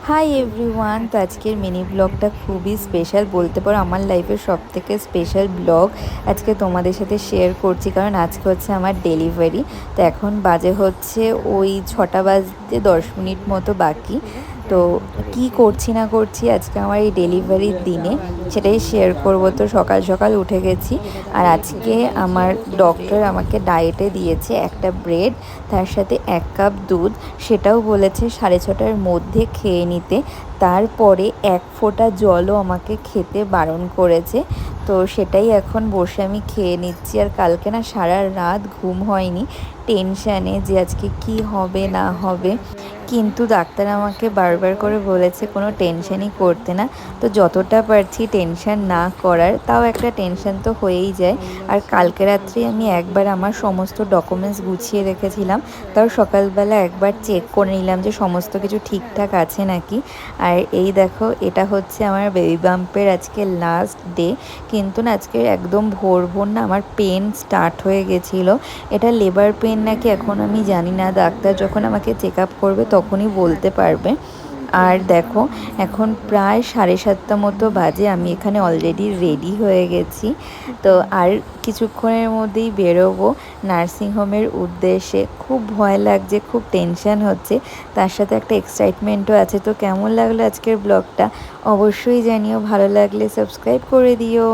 Hi everyone, তো আজকের mini ব্লগটা খুবই স্পেশাল বলতে পারো, আমার লাইফের সবথেকে স্পেশাল ব্লগ আজকে তোমাদের সাথে শেয়ার করছি। কারণ আজকে হচ্ছে আমার ডেলিভারি। তো এখন বাজে হচ্ছে ওই 6টা বাজতে 10 মিনিট মতো বাকি। তো কি করছি না করছি আজকে আমার এই ডেলিভারির দিনে সেটাই শেয়ার করব। তো সকাল সকাল উঠে গেছি, আর আজকে আমার ডক্টর আমাকে ডায়েটে দিয়েছে একটা ব্রেড, তার সাথে 1 কাপ দুধ। সেটাও বলেছে 6:30টার মধ্যে খেয়ে নিতে। তারপরে 1 ফোঁটা জলও আমাকে খেতে বারণ করেছে। তো সেটাই এখন বসে আমি খেয়ে নিচ্ছি। আর কালকে না সারা রাত ঘুম হয়নি টেনশানে যে আজকে কি হবে না হবে। কিন্তু ডাক্তার আমাকে বারবার করে বলেছে কোনো টেনশানই করতে না। তো যতটা পারছি টেনশান না করার, তাও একটা টেনশান তো হয়েই যায়। আর কালকে রাত্রে আমি একবার আমার সমস্ত ডকুমেন্টস গুছিয়ে রেখেছিলাম, তাও সকালবেলা একবার চেক করে নিলাম যে সমস্ত কিছু ঠিকঠাক আছে নাকি। আর এই দেখো, এটা হচ্ছে আমার বেবি বাম্পের আজকে লাস্ট ডে। কিন্তু না আজকে একদম ভোর ভোর না আমার পেন স্টার্ট হয়ে গেছিলো। এটা লেবার পেন নাকি এখন আমি জানি না, ডাক্তার যখন আমাকে চেক আপ করবে তখনই বলতে পারবে। আর দেখো, এখন প্রায় 7:30 মতো বাজে, আমি এখানে অলরেডি রেডি হয়ে গেছি। তো আর কিছুক্ষণের মধ্যেই বেরোবো নার্সিংহোমের উদ্দেশ্যে। খুব ভয় লাগছে, খুব টেনশন হচ্ছে, তার সাথে একটা এক্সাইটমেন্টও আছে। তো কেমন লাগলো আজকের ব্লগটা অবশ্যই জানিও, ভালো লাগলে সাবস্ক্রাইব করে দিও।